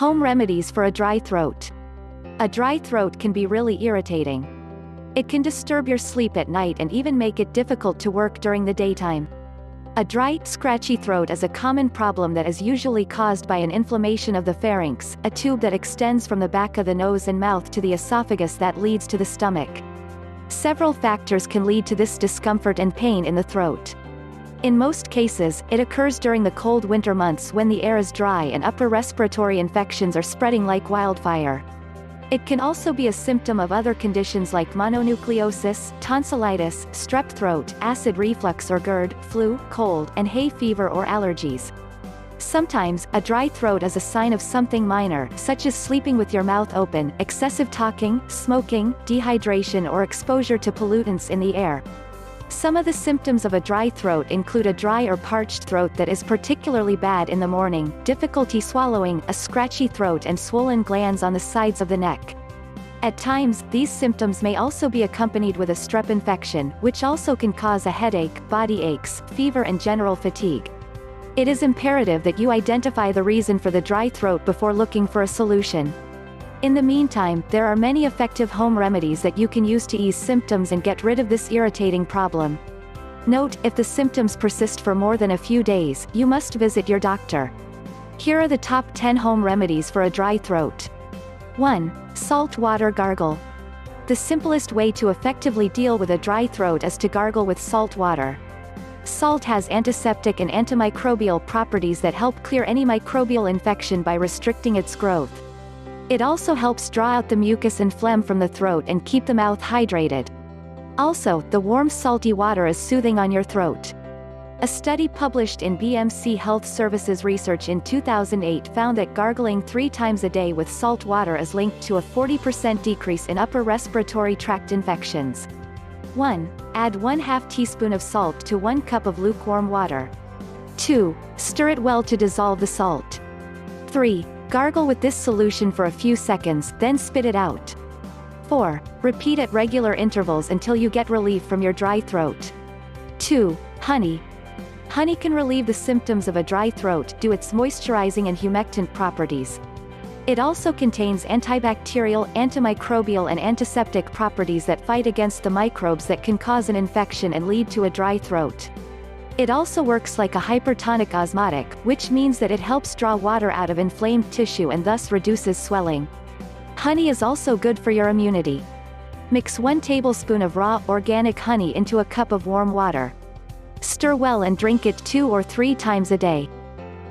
Home remedies for a dry throat. A dry throat can be really irritating. It can disturb your sleep at night and even make it difficult to work during the daytime. A dry, scratchy throat is a common problem that is usually caused by an inflammation of the pharynx, a tube that extends from the back of the nose and mouth to the esophagus that leads to the stomach. Several factors can lead to this discomfort and pain in the throat. In most cases, it occurs during the cold winter months when the air is dry and upper respiratory infections are spreading like wildfire. It can also be a symptom of other conditions like mononucleosis, tonsillitis, strep throat, acid reflux or GERD, flu, cold, and hay fever or allergies. Sometimes, a dry throat is a sign of something minor, such as sleeping with your mouth open, excessive talking, smoking, dehydration or exposure to pollutants in the air. Some of the symptoms of a dry throat include a dry or parched throat that is particularly bad in the morning, difficulty swallowing, a scratchy throat and swollen glands on the sides of the neck. At times, these symptoms may also be accompanied with a strep infection, which also can cause a headache, body aches, fever and general fatigue. It is imperative that you identify the reason for the dry throat before looking for a solution. In the meantime, there are many effective home remedies that you can use to ease symptoms and get rid of this irritating problem. Note, if the symptoms persist for more than a few days, you must visit your doctor. Here are the top 10 home remedies for a dry throat. 1. Salt water gargle. The simplest way to effectively deal with a dry throat is to gargle with salt water. Salt has antiseptic and antimicrobial properties that help clear any microbial infection by restricting its growth. It also helps draw out the mucus and phlegm from the throat and keep the mouth hydrated. Also, the warm salty water is soothing on your throat. A study published in BMC Health Services Research in 2008 found that gargling 3 times a day with salt water is linked to a 40% decrease in upper respiratory tract infections. 1. Add 1/2 teaspoon of salt to 1 cup of lukewarm water. 2. Stir it well to dissolve the salt. 3. Gargle with this solution for a few seconds, then spit it out. 4. Repeat at regular intervals until you get relief from your dry throat. 2. Honey. Honey can relieve the symptoms of a dry throat due to its moisturizing and humectant properties. It also contains antibacterial, antimicrobial and antiseptic properties that fight against the microbes that can cause an infection and lead to a dry throat. It also works like a hypertonic osmotic, which means that it helps draw water out of inflamed tissue and thus reduces swelling. Honey is also good for your immunity. Mix 1 tablespoon of raw, organic honey into a cup of warm water. Stir well and drink it 2 or 3 times a day.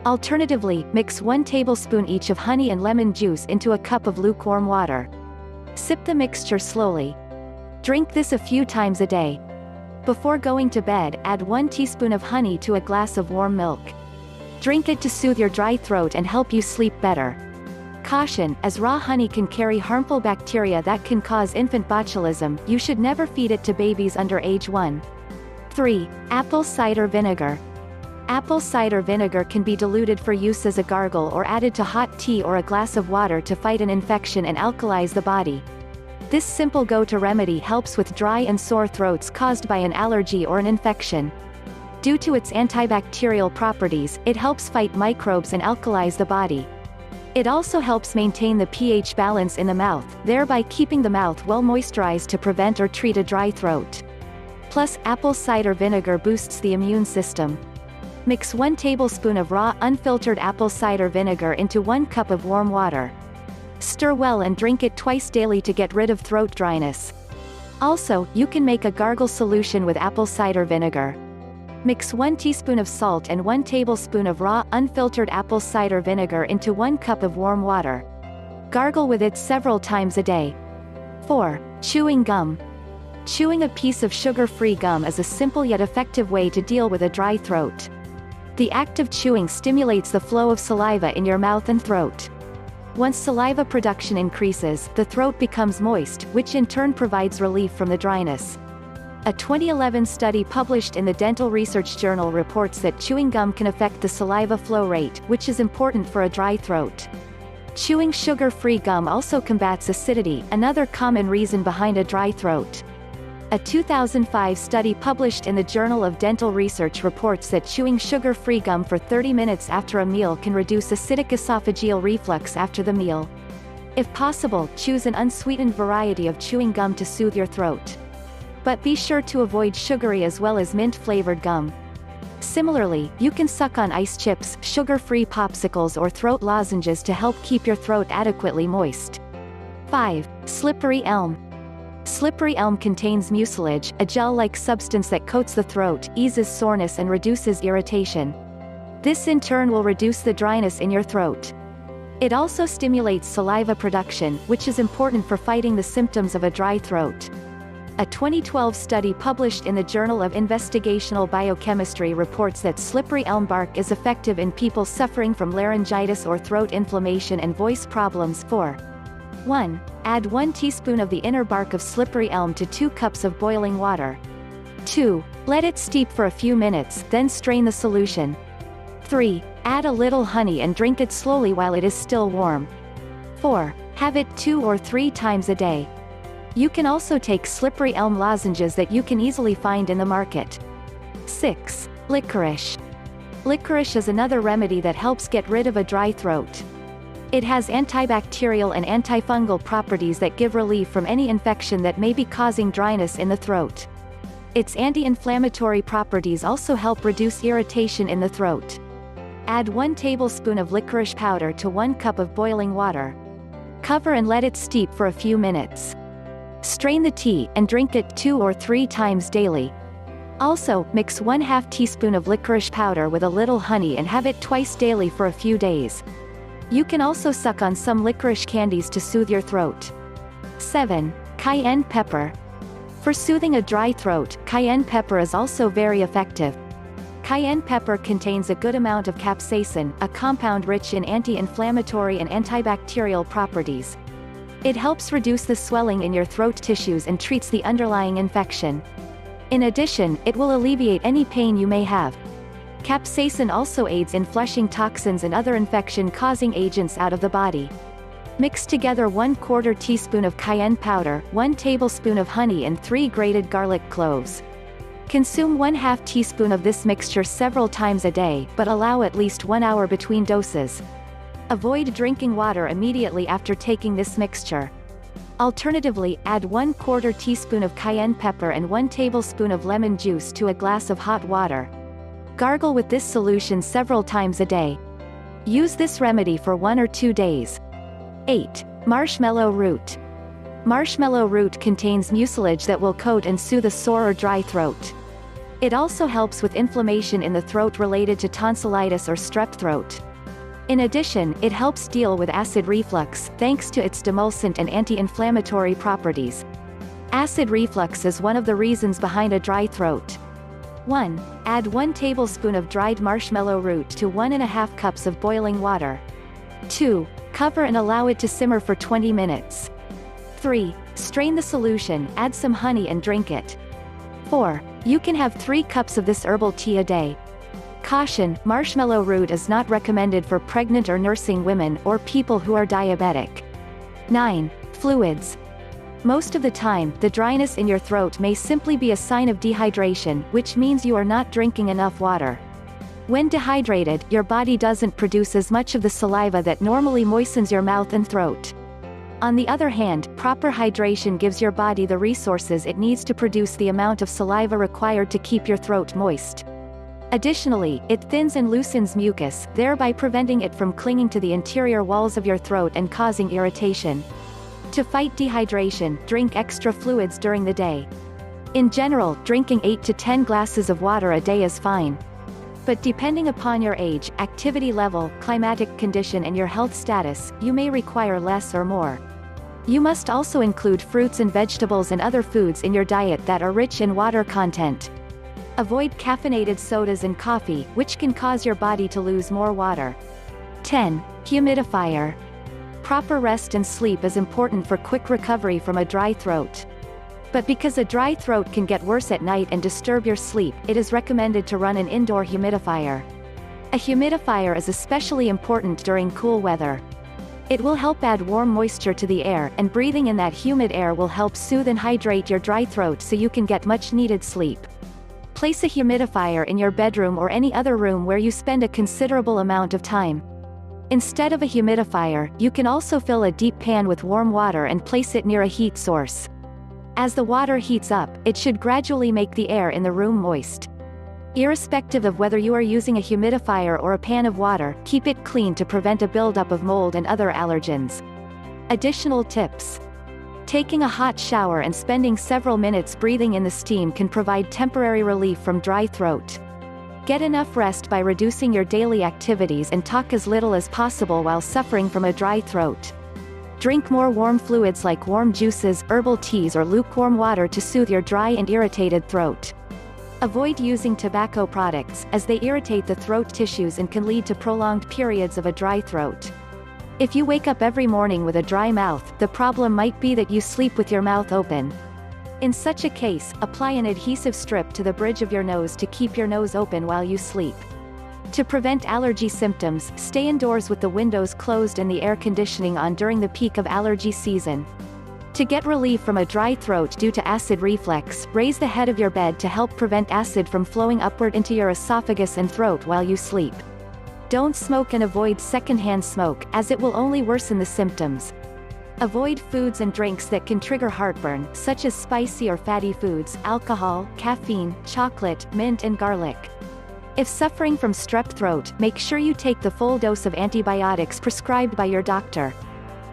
Alternatively, mix 1 tablespoon each of honey and lemon juice into a cup of lukewarm water. Sip the mixture slowly. Drink this a few times a day. Before going to bed, add 1 teaspoon of honey to a glass of warm milk. Drink it to soothe your dry throat and help you sleep better. Caution, as raw honey can carry harmful bacteria that can cause infant botulism, you should never feed it to babies under age 1. 3. Apple cider vinegar. Apple cider vinegar can be diluted for use as a gargle or added to hot tea or a glass of water to fight an infection and alkalize the body. This simple go-to remedy helps with dry and sore throats caused by an allergy or an infection. Due to its antibacterial properties, it helps fight microbes and alkalize the body. It also helps maintain the pH balance in the mouth, thereby keeping the mouth well moisturized to prevent or treat a dry throat. Plus, apple cider vinegar boosts the immune system. Mix 1 tablespoon of raw, unfiltered apple cider vinegar into 1 cup of warm water. Stir well and drink it twice daily to get rid of throat dryness. Also, you can make a gargle solution with apple cider vinegar. Mix 1 teaspoon of salt and 1 tablespoon of raw, unfiltered apple cider vinegar into 1 cup of warm water. Gargle with it several times a day. 4. Chewing gum. Chewing a piece of sugar-free gum is a simple yet effective way to deal with a dry throat. The act of chewing stimulates the flow of saliva in your mouth and throat. Once saliva production increases, the throat becomes moist, which in turn provides relief from the dryness. A 2011 study published in the Dental Research Journal reports that chewing gum can affect the saliva flow rate, which is important for a dry throat. Chewing sugar-free gum also combats acidity, another common reason behind a dry throat. A 2005 study published in the Journal of Dental Research reports that chewing sugar-free gum for 30 minutes after a meal can reduce acidic esophageal reflux after the meal. If possible, choose an unsweetened variety of chewing gum to soothe your throat. But be sure to avoid sugary as well as mint-flavored gum. Similarly, you can suck on ice chips, sugar-free popsicles or throat lozenges to help keep your throat adequately moist. 5. Slippery elm. Slippery elm contains mucilage, a gel-like substance that coats the throat, eases soreness and reduces irritation. This in turn will reduce the dryness in your throat. It also stimulates saliva production, which is important for fighting the symptoms of a dry throat. A 2012 study published in the Journal of Investigational Biochemistry reports that slippery elm bark is effective in people suffering from laryngitis or throat inflammation and voice problems. 4. 1. Add 1 teaspoon of the inner bark of slippery elm to 2 cups of boiling water. 2. Let it steep for a few minutes, then strain the solution. 3. Add a little honey and drink it slowly while it is still warm. 4. Have it 2 or 3 times a day. You can also take slippery elm lozenges that you can easily find in the market. 6. Licorice. Licorice is another remedy that helps get rid of a dry throat. It has antibacterial and antifungal properties that give relief from any infection that may be causing dryness in the throat. Its anti-inflammatory properties also help reduce irritation in the throat. Add 1 tablespoon of licorice powder to 1 cup of boiling water. Cover and let it steep for a few minutes. Strain the tea, and drink it 2 or 3 times daily. Also, mix 1/2 teaspoon of licorice powder with a little honey and have it twice daily for a few days. You can also suck on some licorice candies to soothe your throat. 7. Cayenne pepper. For soothing a dry throat, cayenne pepper is also very effective. Cayenne pepper contains a good amount of capsaicin, a compound rich in anti-inflammatory and antibacterial properties. It helps reduce the swelling in your throat tissues and treats the underlying infection. In addition, it will alleviate any pain you may have. Capsaicin also aids in flushing toxins and other infection-causing agents out of the body. Mix together 1/4 teaspoon of cayenne powder, 1 tablespoon of honey and 3 grated garlic cloves. Consume 1/2 teaspoon of this mixture several times a day, but allow at least 1 hour between doses. Avoid drinking water immediately after taking this mixture. Alternatively, add 1/4 teaspoon of cayenne pepper and 1 tablespoon of lemon juice to a glass of hot water. Gargle with this solution several times a day. Use this remedy for 1 or 2 days. 8. Marshmallow root. Marshmallow root contains mucilage that will coat and soothe a sore or dry throat. It also helps with inflammation in the throat related to tonsillitis or strep throat. In addition, it helps deal with acid reflux, thanks to its demulcent and anti-inflammatory properties. Acid reflux is one of the reasons behind a dry throat. 1. Add 1 tablespoon of dried marshmallow root to 1½ cups of boiling water. 2. Cover and allow it to simmer for 20 minutes. 3. Strain the solution, add some honey and drink it. 4. You can have 3 cups of this herbal tea a day. Caution: marshmallow root is not recommended for pregnant or nursing women, or people who are diabetic. 9. Fluids. Most of the time, the dryness in your throat may simply be a sign of dehydration, which means you are not drinking enough water. When dehydrated, your body doesn't produce as much of the saliva that normally moistens your mouth and throat. On the other hand, proper hydration gives your body the resources it needs to produce the amount of saliva required to keep your throat moist. Additionally, it thins and loosens mucus, thereby preventing it from clinging to the interior walls of your throat and causing irritation. To fight dehydration, drink extra fluids during the day. In general, drinking 8 to 10 glasses of water a day is fine. But depending upon your age, activity level, climatic condition and your health status, you may require less or more. You must also include fruits and vegetables and other foods in your diet that are rich in water content. Avoid caffeinated sodas and coffee, which can cause your body to lose more water. 10. Humidifier. Proper rest and sleep is important for quick recovery from a dry throat. But because a dry throat can get worse at night and disturb your sleep, it is recommended to run an indoor humidifier. A humidifier is especially important during cool weather. It will help add warm moisture to the air, and breathing in that humid air will help soothe and hydrate your dry throat so you can get much needed sleep. Place a humidifier in your bedroom or any other room where you spend a considerable amount of time. Instead of a humidifier, you can also fill a deep pan with warm water and place it near a heat source. As the water heats up, it should gradually make the air in the room moist. Irrespective of whether you are using a humidifier or a pan of water, keep it clean to prevent a buildup of mold and other allergens. Additional tips. Taking a hot shower and spending several minutes breathing in the steam can provide temporary relief from dry throat. Get enough rest by reducing your daily activities and talk as little as possible while suffering from a dry throat. Drink more warm fluids like warm juices, herbal teas or lukewarm water to soothe your dry and irritated throat. Avoid using tobacco products, as they irritate the throat tissues and can lead to prolonged periods of a dry throat. If you wake up every morning with a dry mouth, the problem might be that you sleep with your mouth open. In such a case, apply an adhesive strip to the bridge of your nose to keep your nose open while you sleep. To prevent allergy symptoms, stay indoors with the windows closed and the air conditioning on during the peak of allergy season. To get relief from a dry throat due to acid reflux, raise the head of your bed to help prevent acid from flowing upward into your esophagus and throat while you sleep. Don't smoke and avoid secondhand smoke, as it will only worsen the symptoms. Avoid foods and drinks that can trigger heartburn, such as spicy or fatty foods, alcohol, caffeine, chocolate, mint and garlic. If suffering from strep throat, make sure you take the full dose of antibiotics prescribed by your doctor.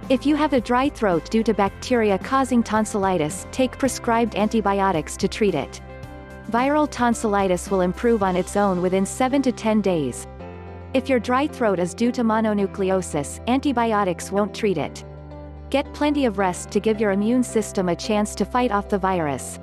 If you have a dry throat due to bacteria causing tonsillitis, take prescribed antibiotics to treat it. Viral tonsillitis will improve on its own within 7 to 10 days. If your dry throat is due to mononucleosis, antibiotics won't treat it. Get plenty of rest to give your immune system a chance to fight off the virus.